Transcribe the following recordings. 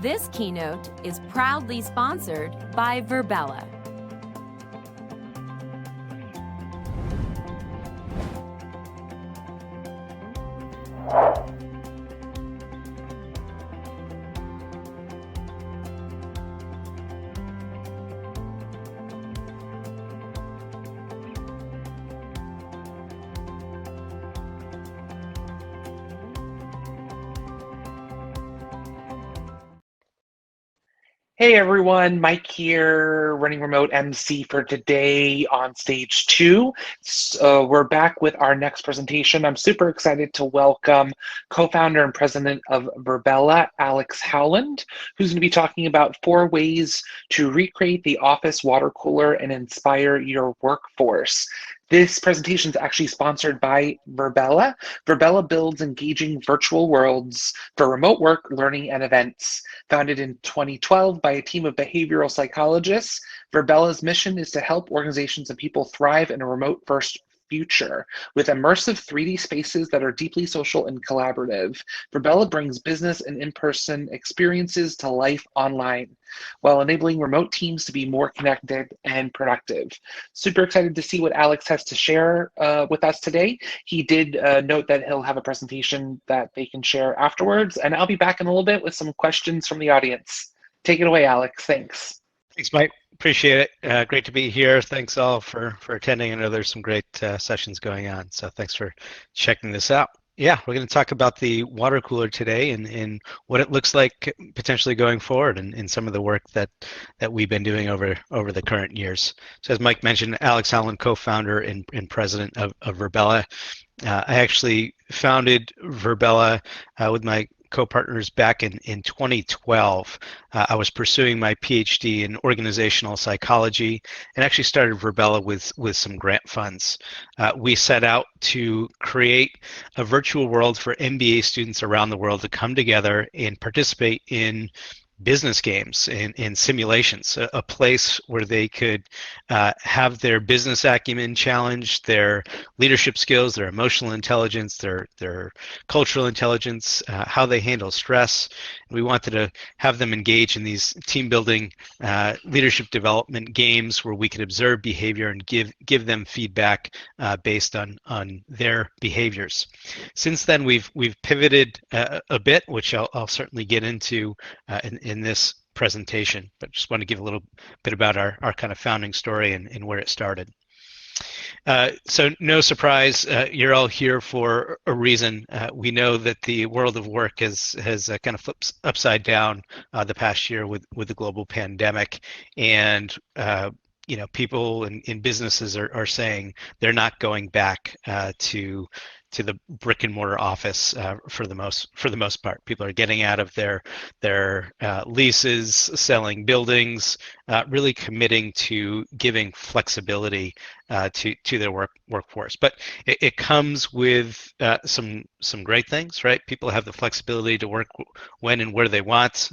This keynote is proudly sponsored by Virbela. Hey everyone, Mike here, running remote MC for today on stage 2. We're back with our next presentation. I'm super excited to welcome co-founder and president of Virbela, Alex Howland, who's going to be talking about 4 ways to recreate the office water cooler and inspire your workforce. This presentation is actually sponsored by Virbela. Virbela builds engaging virtual worlds for remote work, learning, and events. Founded in 2012 by a team of behavioral psychologists, Virbela's mission is to help organizations and people thrive in a remote-first future with immersive 3D spaces that are deeply social and collaborative. Virbela brings business and in-person experiences to life online while enabling remote teams to be more connected and productive. Super excited to see what Alex has to share with us today. He did note that he'll have a presentation that they can share afterwards, and I'll be back in a little bit with some questions from the audience. Take it away, Alex. Thanks. Thanks, Mike. Appreciate it. Great to be here. Thanks all for attending. I know there's some great sessions going on, so thanks for checking this out. Yeah, we're going to talk about the water cooler today and what it looks like potentially going forward and some of the work that we've been doing over the current years. So as Mike mentioned, Alex Howland, co-founder and president of Virbela. I actually founded Virbela with my co-partners back in 2012. I was pursuing my PhD in organizational psychology and actually started Virbela with some grant funds. We set out to create a virtual world for MBA students around the world to come together and participate in business games and simulations, a place where they could have their business acumen challenged, their leadership skills, their emotional intelligence, their cultural intelligence, how they handle stress. We wanted to have them engage in these team building leadership development games where we could observe behavior and give them feedback based on their behaviors. Since then, we've pivoted a bit, which I'll certainly get into in this presentation, but just want to give a little bit about our kind of founding story and where it started. So no surprise, you're all here for a reason. We know that the world of work has kind of flipped upside down the past year with the global pandemic, and people in businesses are saying they're not going back to the brick and mortar office for the most part. People are getting out of their leases, selling buildings, really committing to giving flexibility to their workforce. But it comes with some great things, right? People have the flexibility to work when and where they want.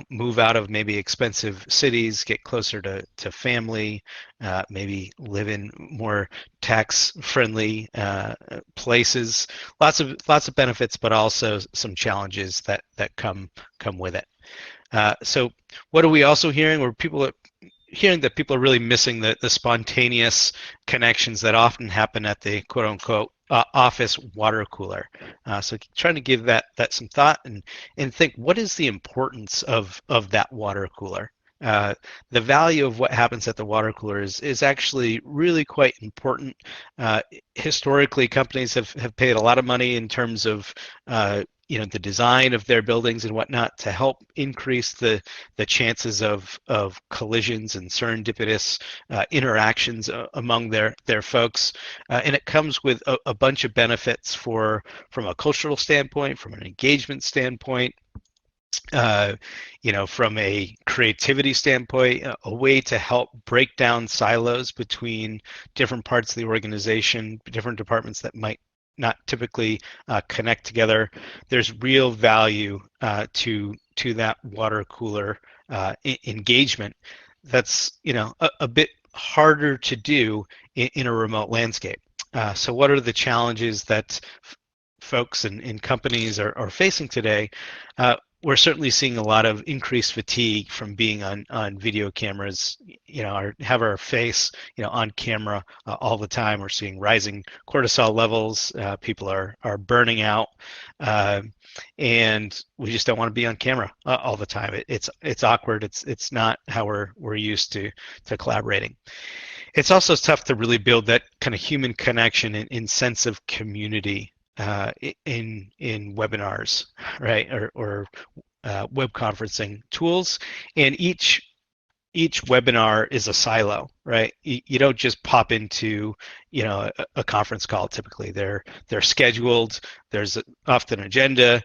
Move out of maybe expensive cities, get closer to family, maybe live in more tax-friendly places. Lots of benefits, but also some challenges that come with it. So what are we also hearing? Hearing that people are really missing the spontaneous connections that often happen at the quote-unquote office water cooler. So trying to give that some thought and think, what is the importance of that water cooler? The value of what happens at the water cooler is actually really quite important. Historically, companies have paid a lot of money in terms of the design of their buildings and whatnot to help increase the chances of collisions and serendipitous interactions among their folks. And it comes with a bunch of benefits from a cultural standpoint, from an engagement standpoint, from a creativity standpoint, a way to help break down silos between different parts of the organization, different departments that might not typically connect together. There's real value to that water cooler engagement that's a bit harder to do in a remote landscape. So what are the challenges that folks and companies are facing today? we're certainly seeing a lot of increased fatigue from being on video cameras, have our face, on camera all the time. We're seeing rising cortisol levels. People are burning out, and we just don't want to be on camera all the time. It's awkward. It's not how we're used to collaborating. It's also tough to really build that kind of human connection and sense of community in webinars, right, or web conferencing tools. And each webinar is a silo, right? You don't just pop into a conference call. Typically, they're scheduled. There's often an agenda.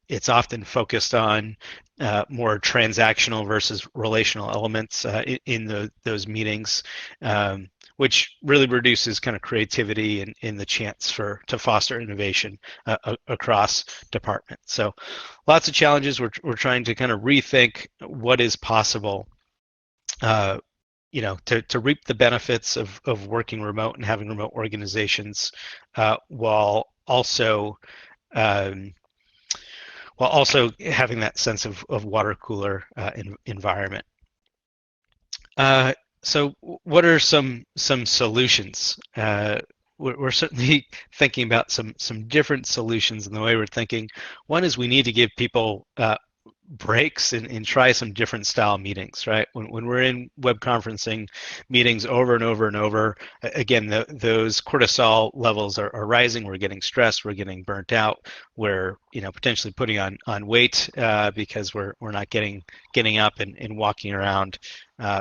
It's often focused on more transactional versus relational elements in those meetings, which really reduces kind of creativity and in the chance to foster innovation across departments. So lots of challenges. We're trying to kind of rethink what is possible, to reap the benefits of working remote and having remote organizations, while also having that sense of water cooler environment. So what are some solutions? We're certainly thinking about some different solutions in the way we're thinking. One is we need to give people breaks and try some different style meetings, right? When we're in web conferencing meetings over and over and over, again, those cortisol levels are rising. We're getting stressed. We're getting burnt out. We're potentially putting on weight because we're not getting up and walking around.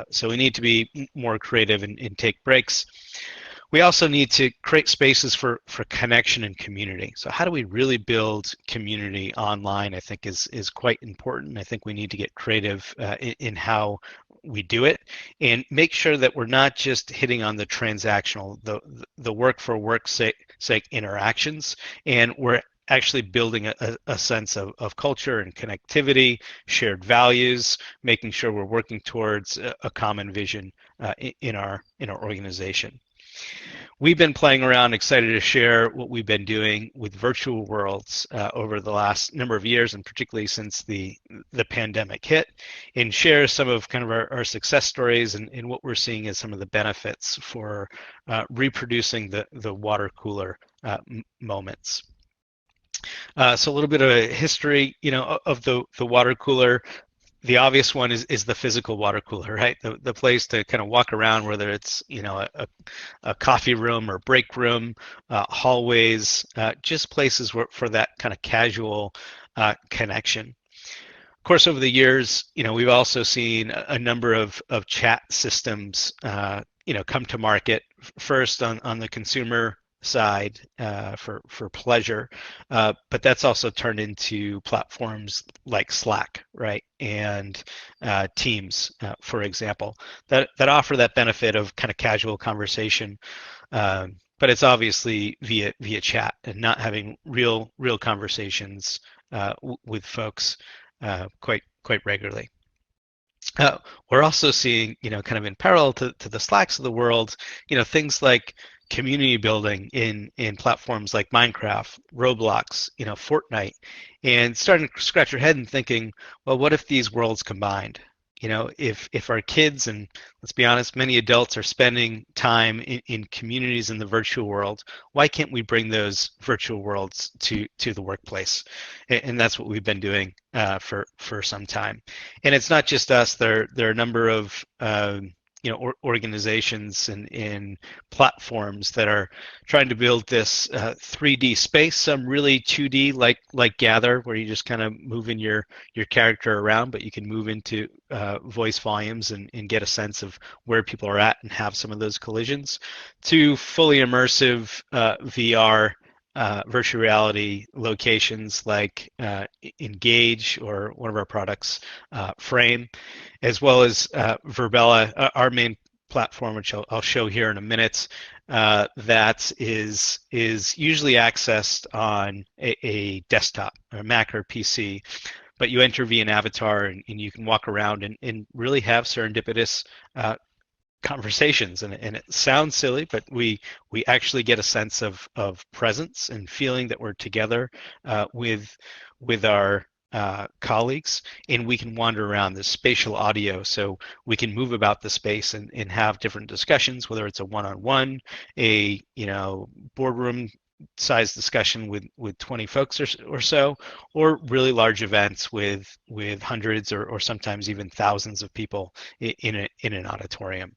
So we need to be more creative and take breaks. We also need to create spaces for connection and community. So how do we really build community online, I think is quite important. I think we need to get creative in how we do it and make sure that we're not just hitting on the transactional, the work for work's sake interactions, and we're actually building a sense of culture and connectivity, shared values, making sure we're working towards a common vision in our organization. We've been playing around, excited to share what we've been doing with virtual worlds over the last number of years, and particularly since the pandemic hit, and share some of kind of our success stories and what we're seeing as some of the benefits for reproducing the water cooler moments. So a little bit of a history, of the water cooler. The obvious one is the physical water cooler, right? The place to kind of walk around, whether it's a coffee room or break room, hallways, just places for that kind of casual connection. Of course, over the years, we've also seen a number of chat systems, come to market. First on the consumer side for pleasure, but that's also turned into platforms like Slack, right, and Teams, for example, that offer that benefit of kind of casual conversation, but it's obviously via chat and not having real conversations with folks quite regularly. We're also seeing, kind of in parallel to the Slacks of the world, things like community building in platforms like Minecraft, Roblox, Fortnite, and starting to scratch your head and thinking, well, what if these worlds combined? If our kids, and let's be honest, many adults are spending time in communities in the virtual world, why can't we bring those virtual worlds to the workplace? And that's what we've been doing for some time. And it's not just us. There are a number of organizations and platforms that are trying to build this 3D space, some really 2D like Gather, where you just kind of move in your character around, but you can move into voice volumes and get a sense of where people are at and have some of those collisions, to fully immersive VR virtual reality locations like Engage, or one of our products, Frame, as well as Virbela, our main platform, which I'll show here in a minute, that is usually accessed on a desktop, or a Mac or PC, but you enter via an avatar and you can walk around and really have serendipitous conversations, and it sounds silly, but we actually get a sense of presence and feeling that we're together with our colleagues, and we can wander around the spatial audio, so we can move about the space and have different discussions, whether it's a one-on-one, a boardroom size discussion with 20 folks or so, or really large events with hundreds or sometimes even thousands of people in an auditorium.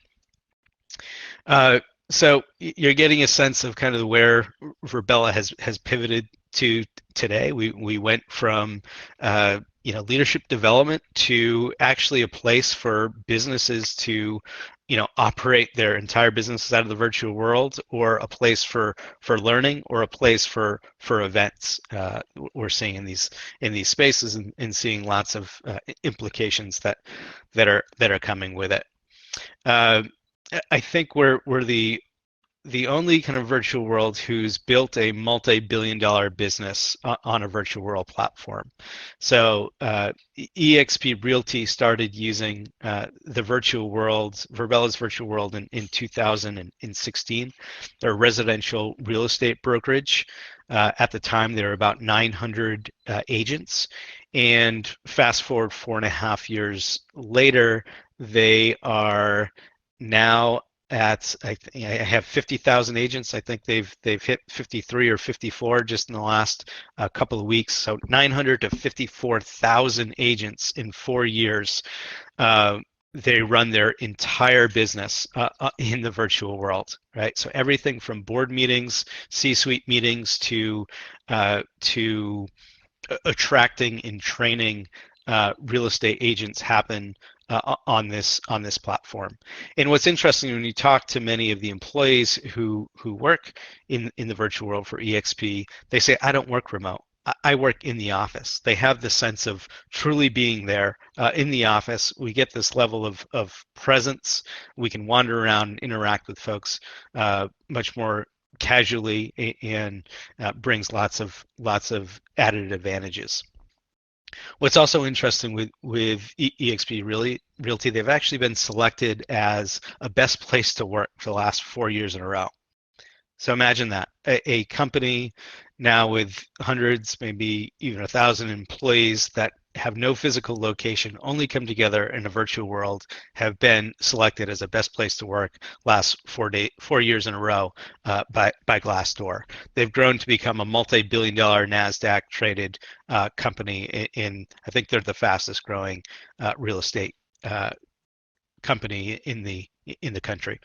So you're getting a sense of kind of where Virbela has pivoted to today. We went from leadership development to actually a place for businesses to operate their entire businesses out of the virtual world, or a place for learning, or a place for events. We're seeing in these spaces and seeing lots of implications that are coming with it. I think we're the only kind of virtual world who's built a multi-billion-dollar business on a virtual world platform. So eXp Realty started using the virtual world, Virbela's virtual world, in 2016. They're a residential real estate brokerage. At the time, there were about 900 agents. And fast forward 4.5 years later, they are now at, I have 50,000 agents. I think they've hit 53 or 54 just in the last couple of weeks. So 900 to 54,000 agents in 4 years. They run their entire business in the virtual world, right? So everything from board meetings, C-suite meetings, to attracting and training real estate agents happen on this platform. And what's interesting, when you talk to many of the employees who work in the virtual world for eXp, they say, I don't work remote. I work in the office. They have the sense of truly being there in the office. We get this level of presence. We can wander around and interact with folks much more casually, and brings lots of added advantages. What's also interesting with eXp Realty, they've actually been selected as a best place to work for the last 4 years in a row. So imagine that, a company now with hundreds, maybe even 1,000 employees that have no physical location, only come together in a virtual world, have been selected as a best place to work last 4 years in a row by Glassdoor. They've grown to become a multi-billion-dollar NASDAQ traded company. I think they're the fastest growing real estate company in the country.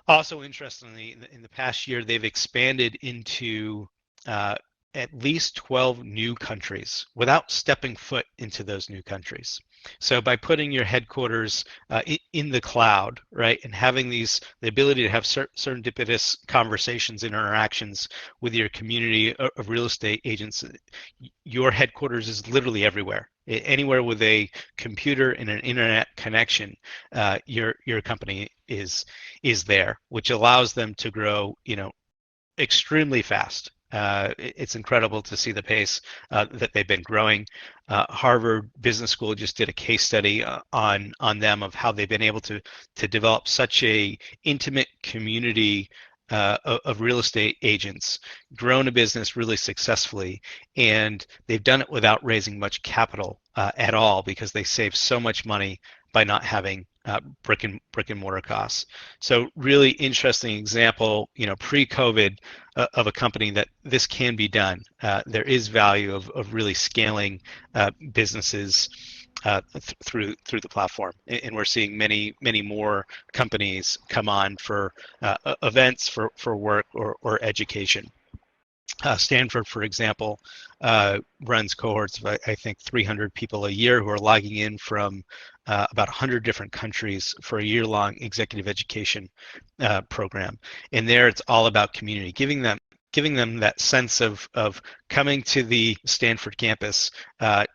Also, interestingly, in the past year, they've expanded into at least 12 new countries without stepping foot into those new countries. So by putting your headquarters in the cloud, right, and having the ability to have serendipitous conversations and interactions with your community of real estate agents, your headquarters is literally everywhere. Anywhere with a computer and an internet connection, your company is there, which allows them to grow, extremely fast. It's incredible to see the pace that they've been growing. Harvard Business School just did a case study on them, of how they've been able to develop such a intimate community of real estate agents, grown a business really successfully, and they've done it without raising much capital at all, because they save so much money by not having brick and mortar costs. So really interesting example, pre-COVID, of a company that this can be done. There is value of really scaling businesses through the platform, and we're seeing many more companies come on for events, for work or education. Stanford, for example, runs cohorts of, I think, 300 people a year who are logging in from about 100 different countries for a year-long executive education program. And there, it's all about community, giving them that sense of coming to the Stanford campus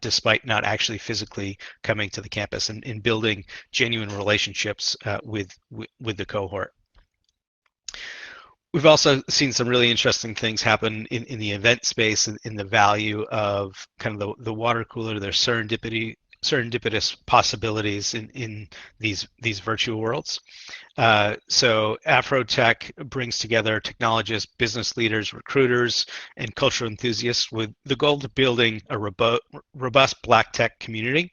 despite not actually physically coming to the campus, and building genuine relationships with the cohort. We've also seen some really interesting things happen in the event space, in the value of kind of the water cooler, their serendipity serendipitous possibilities in these virtual worlds. So Afrotech brings together technologists, business leaders, recruiters, and cultural enthusiasts with the goal of building a robust Black tech community.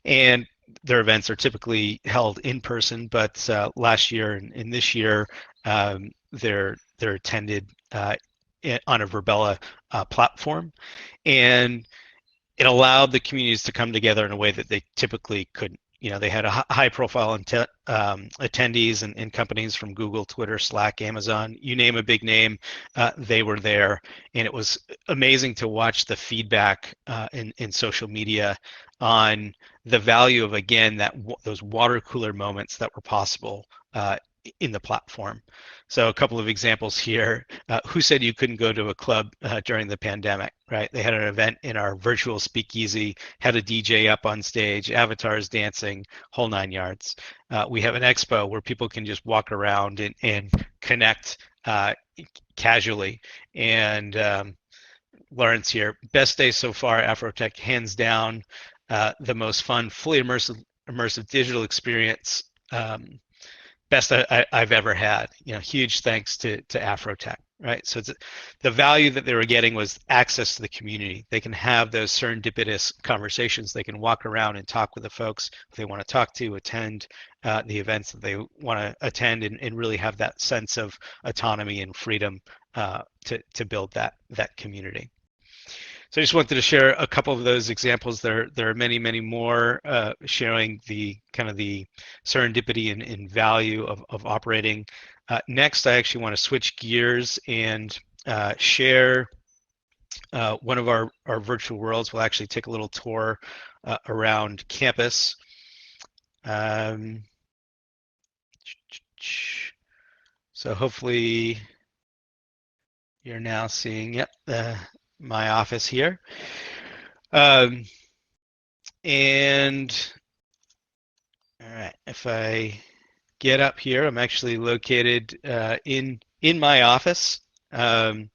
And their events are typically held in person, but last year and this year, they're attended on a Virbela platform. And it allowed the communities to come together in a way that they typically couldn't. They had a high-profile attendees and companies from Google, Twitter, Slack, Amazon, you name a big name, they were there. And it was amazing to watch the feedback in social media on the value of, again, those water cooler moments that were possible in the platform. So a couple of examples here. Who said you couldn't go to a club during the pandemic, right? They had an event in our virtual speakeasy, had a DJ up on stage, avatars dancing, whole 9 yards. We have an expo where people can just walk around and connect casually. And Lawrence here, best day so far, Afrotech, hands down, the most fun, fully immersive digital experience, best I've ever had. Huge thanks to Afrotech, right? So the value that they were getting was access to the community. They can have those serendipitous conversations. They can walk around and talk with the folks they want to talk to, attend the events that they want to attend, and really have that sense of autonomy and freedom to build that community. So I just wanted to share a couple of those examples. There are many, many more showing the kind of the serendipity and value of operating. Next, I actually want to switch gears and share one of our virtual worlds. We'll actually take a little tour around campus. So hopefully you're now seeing, yep, my office here. And all right, if I get up here, I'm actually located in my office. To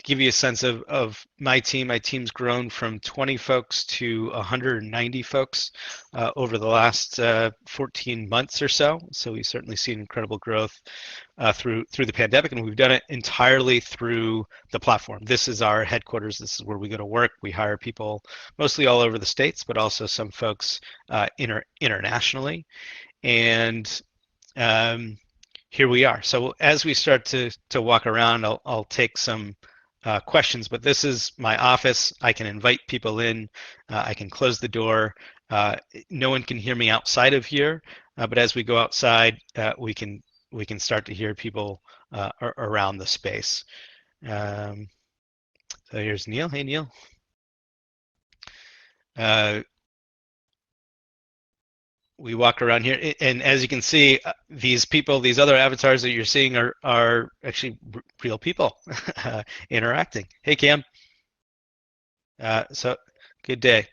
give you a sense of my team's grown from 20 folks to 190 folks over the last 14 months or so. So we've certainly seen incredible growth through the pandemic, and we've done it entirely through the platform. This is our headquarters. This is where we go to work. We hire people mostly all over the States, but also some folks internationally. And here we are. So as we start to walk around, I'll take some questions, but this is my office. I can invite people in. I can close the door. No one can hear me outside of here, but as we go outside, we can start to hear people around the space. So here's Neil. Hey, Neil. We walk around here, and as you can see, these people, these other avatars that you're seeing are actually real people interacting. Hey, Cam. So good day.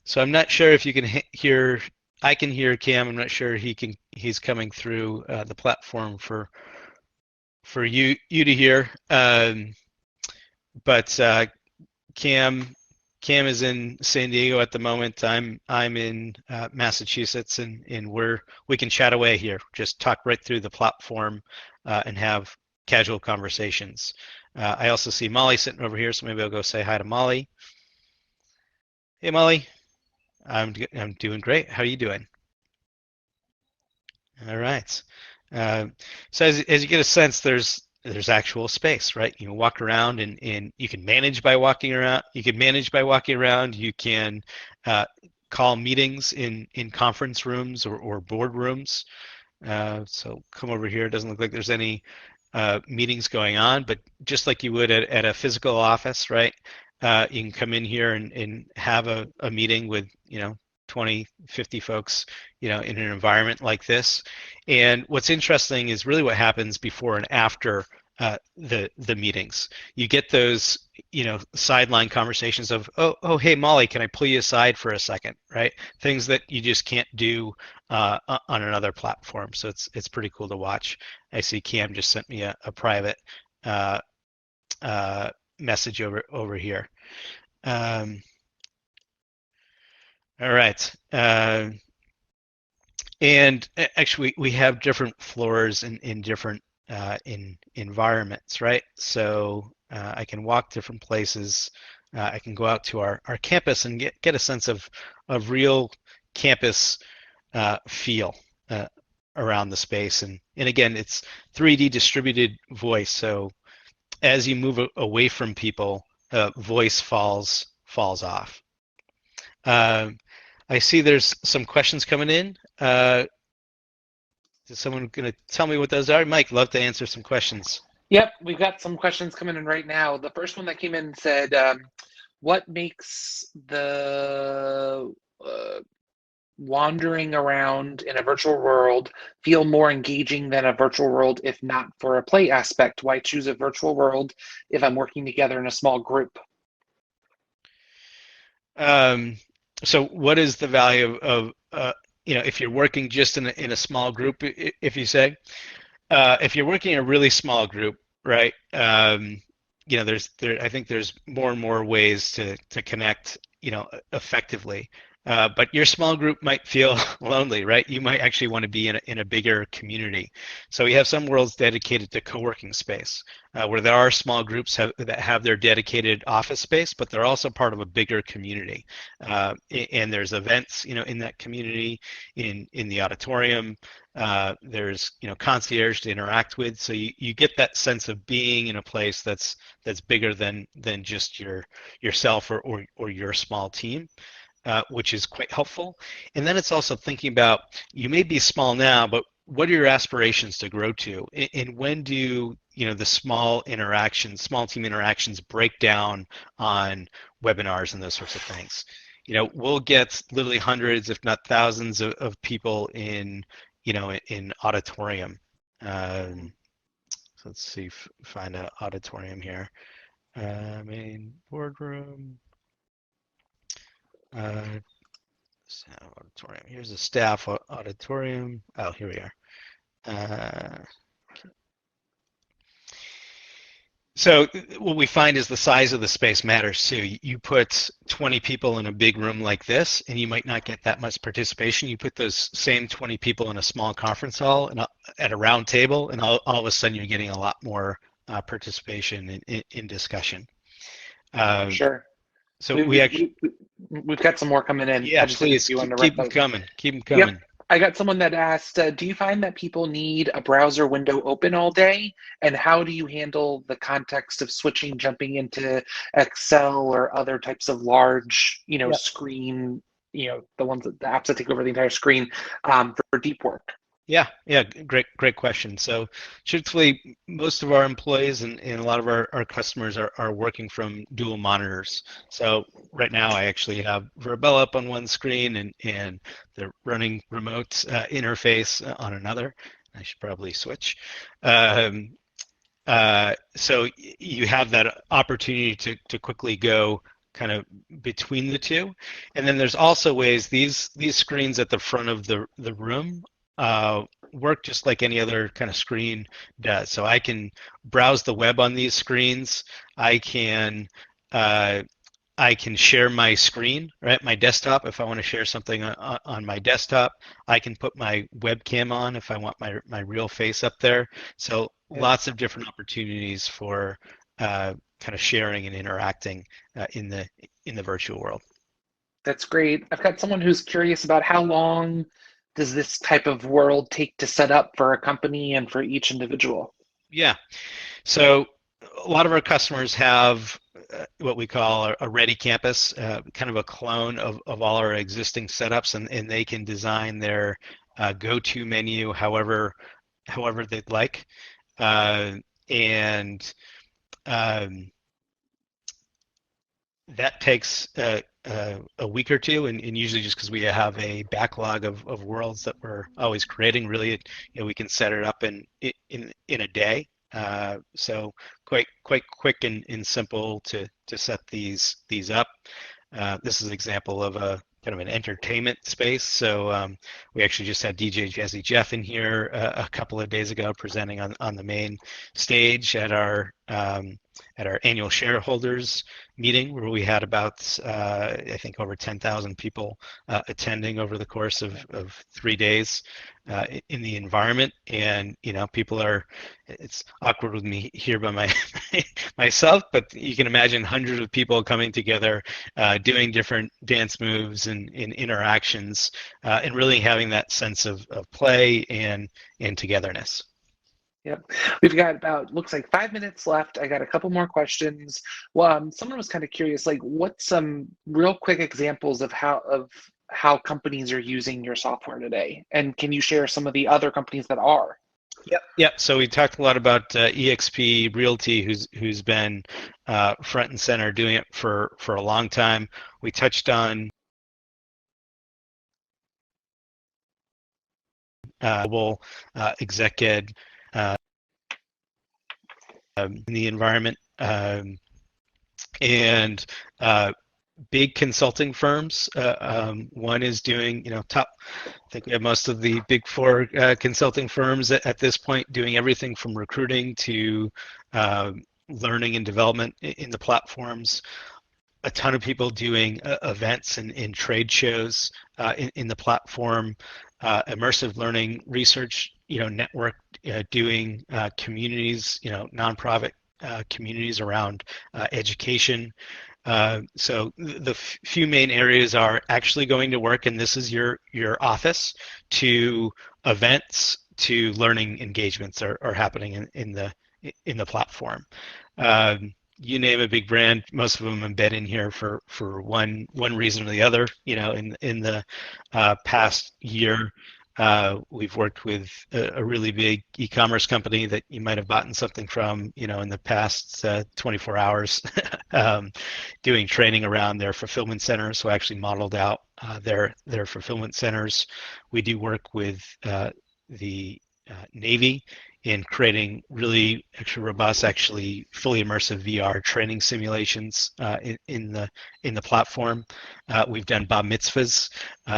So I'm not sure if you can hear. I can hear Cam. I'm not sure he's coming through the platform for you to hear. But Cam is in San Diego at the moment. I'm in Massachusetts, and we can chat away here. Just talk right through the platform and have casual conversations. I also see Molly sitting over here, so maybe I'll go say hi to Molly. Hey, Molly. I'm doing great. How are you doing? All right. So as you get a sense, there's actual space, right? You can walk around and you can manage by walking around. You can manage by walking around. You can call meetings in conference rooms or board rooms. So come over here. It doesn't look like there's any meetings going on, but just like you would at a physical office, right? You can come in here and have a meeting with 20, 50 folks, in an environment like this. And what's interesting is really what happens before and after the meetings. You get those, sideline conversations of, oh, hey, Molly, can I pull you aside for a second, right? Things that you just can't do on another platform. So it's pretty cool to watch. I see Cam just sent me a private message over here. All right. And actually, we have different floors in different in environments, right? So I can walk different places. I can go out to our campus and get a sense of real campus feel around the space. And again, it's 3D distributed voice. So as you move away from people, voice falls off. I see there's some questions coming in. Is someone going to tell me what those are? Mike, love to answer some questions. Yep, we've got some questions coming in right now. The first one that came in said, what makes the wandering around in a virtual world feel more engaging than a virtual world if not for a play aspect? Why choose a virtual world if I'm working together in a small group? So what is the value of if you're working just in a small group, if you say, if you're working in a really small group, right? I think there's more and more ways to connect, effectively. But your small group might feel lonely, right? You might actually want to be in a bigger community. So we have some worlds dedicated to co-working space, where there are small groups that have their dedicated office space, but they're also part of a bigger community. And there's events, in that community, in the auditorium. There's concierge to interact with, so you get that sense of being in a place that's bigger than just yourself or your small team. Which is quite helpful. And then it's also thinking about, you may be small now, but what are your aspirations to grow to? And when do the small team interactions break down on webinars and those sorts of things? We'll get literally hundreds, if not thousands, of people in auditorium. So let's see, find an auditorium here. Main boardroom. Auditorium. Here's a staff auditorium. Oh, here we are. So what we find is the size of the space matters too. You put 20 people in a big room like this, and you might not get that much participation. You put those same 20 people in a small conference hall and at a round table, and all of a sudden you're getting a lot more participation in discussion. Sure. So we've got some more coming in. Yeah, please keep them coming. Keep them coming. Yep. I got someone that asked, do you find that people need a browser window open all day? And how do you handle the context of switching, jumping into Excel or other types of large, screen, the apps that take over the entire screen for deep work? Yeah, great question. So truthfully, most of our employees and a lot of our customers are working from dual monitors. So right now I actually have Virbela up on one screen and the running remote interface on another. I should probably switch. So you have that opportunity to quickly go kind of between the two. And then there's also ways, these screens at the front of the room work just like any other kind of screen does. So I can browse the web on these screens. I can share my screen, right? My desktop, if I want to share something on my desktop. I can put my webcam on if I want my real face up there. So lots of different opportunities for kind of sharing and interacting in the virtual world. That's great. I've got someone who's curious about how long does this type of world take to set up for a company and for each individual? Yeah. So a lot of our customers have what we call a ready campus, kind of a clone of all our existing setups, and they can design their go-to menu however they'd like. That takes a week or two, and usually just because we have a backlog of worlds that we're always creating, really, we can set it up in a day. So quite quick and simple to set these up. This is an example of a kind of an entertainment space. So we actually just had DJ Jazzy Jeff in here a couple of days ago presenting on the main stage at our at our annual shareholders meeting, where we had about I think over 10,000 people attending over the course of 3 days in the environment. And people are, it's awkward with me here by myself, but you can imagine hundreds of people coming together, doing different dance moves and interactions, and really having that sense of play and togetherness. Yep. We've got about, looks like 5 minutes left. I got a couple more questions. Well, someone was kind of curious, like what's some real quick examples of how companies are using your software today? And can you share some of the other companies that are? Yep. So we talked a lot about EXP Realty, who's been front and center doing it for a long time. We touched on mobile exec ed in the environment, and big consulting firms. One is doing, top. I think we have most of the big four consulting firms at this point doing everything from recruiting to learning and development in the platforms. A ton of people doing events and trade shows in the platform. Immersive learning research, network doing communities, nonprofit communities around education. So the few main areas are actually going to work, and this is your office, to events, to learning engagements are happening in the platform. You name a big brand, most of them embed in here for one reason or the other. In the past year, we've worked with a really big e-commerce company that you might have bought something from, in the past 24 hours, doing training around their fulfillment centers. So I actually modeled out their fulfillment centers. We do work with the Navy in creating really extra robust, actually fully immersive VR training simulations in the platform. We've done bar mitzvahs.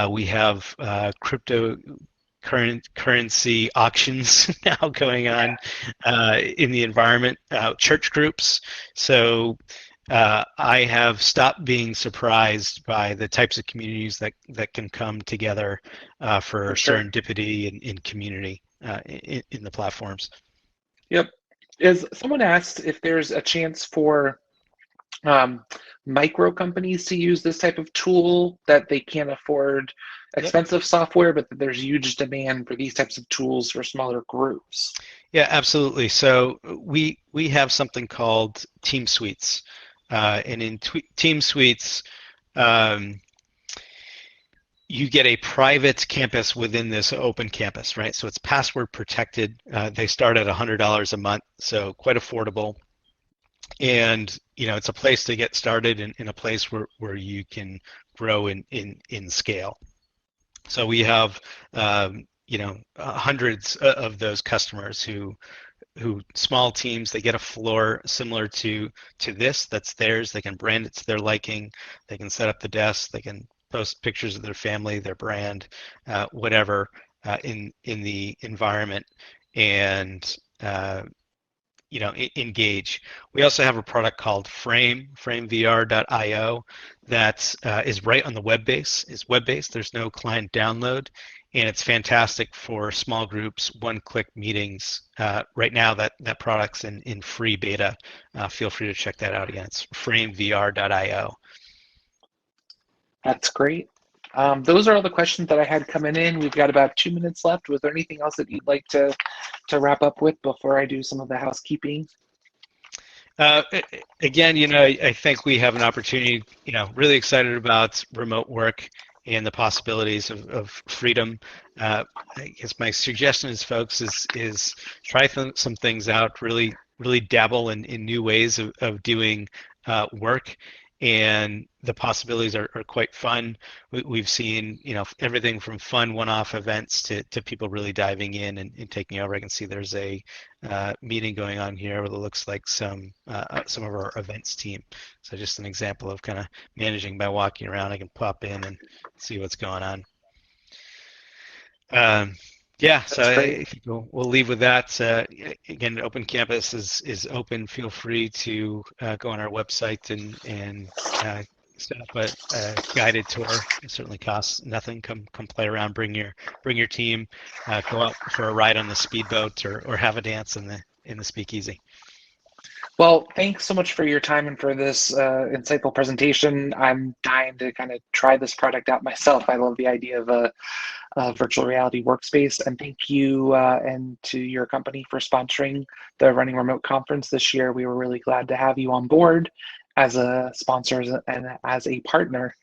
We have currency auctions now going on in the environment. Church groups. So I have stopped being surprised by the types of communities that can come together for sure. serendipity and community in the platforms. Yep. Someone asked if there's a chance for micro companies to use this type of tool, that they can't afford expensive software, but that there's huge demand for these types of tools for smaller groups. Yeah, absolutely. So we have something called Team Suites, and in Team Suites, you get a private campus within this open campus, right? So it's password protected. They start at $100 a month, so quite affordable. And it's a place to get started in a place where you can grow in scale. So we have hundreds of those customers who small teams, they get a floor similar to this that's theirs. They can brand it to their liking. They can set up the desk. They can post pictures of their family, their brand, whatever, in the environment, and engage. We also have a product called framevr.io that is right on the web base. It's web-based. There's no client download, and it's fantastic for small groups, one-click meetings. Right now, that product's in free beta. Feel free to check that out again. It's framevr.io. That's great. Those are all the questions that I had coming in. We've got about 2 minutes left. Was there anything else that you'd like to wrap up with before I do some of the housekeeping? Again, I think we have an opportunity, really excited about remote work and the possibilities of freedom. I guess my suggestion is, folks, is try some things out, really dabble in new ways of doing work. And the possibilities are quite fun. We've seen, everything from fun one-off events to people really diving in and taking over. I can see there's a meeting going on here that looks like some of our events team. So just an example of kind of managing by walking around. I can pop in and see what's going on. Yeah, so That's great. I think we'll leave with that. Again, Open Campus is open. Feel free to go on our website and set up a guided tour. It certainly costs nothing. Come play around. Bring your team. Go out for a ride on the speedboat or have a dance in the speakeasy. Well, thanks so much for your time and for this insightful presentation. I'm dying to kind of try this product out myself. I love the idea of a virtual reality workspace. And thank you and to your company for sponsoring the Running Remote conference this year. We were really glad to have you on board as a sponsor and as a partner.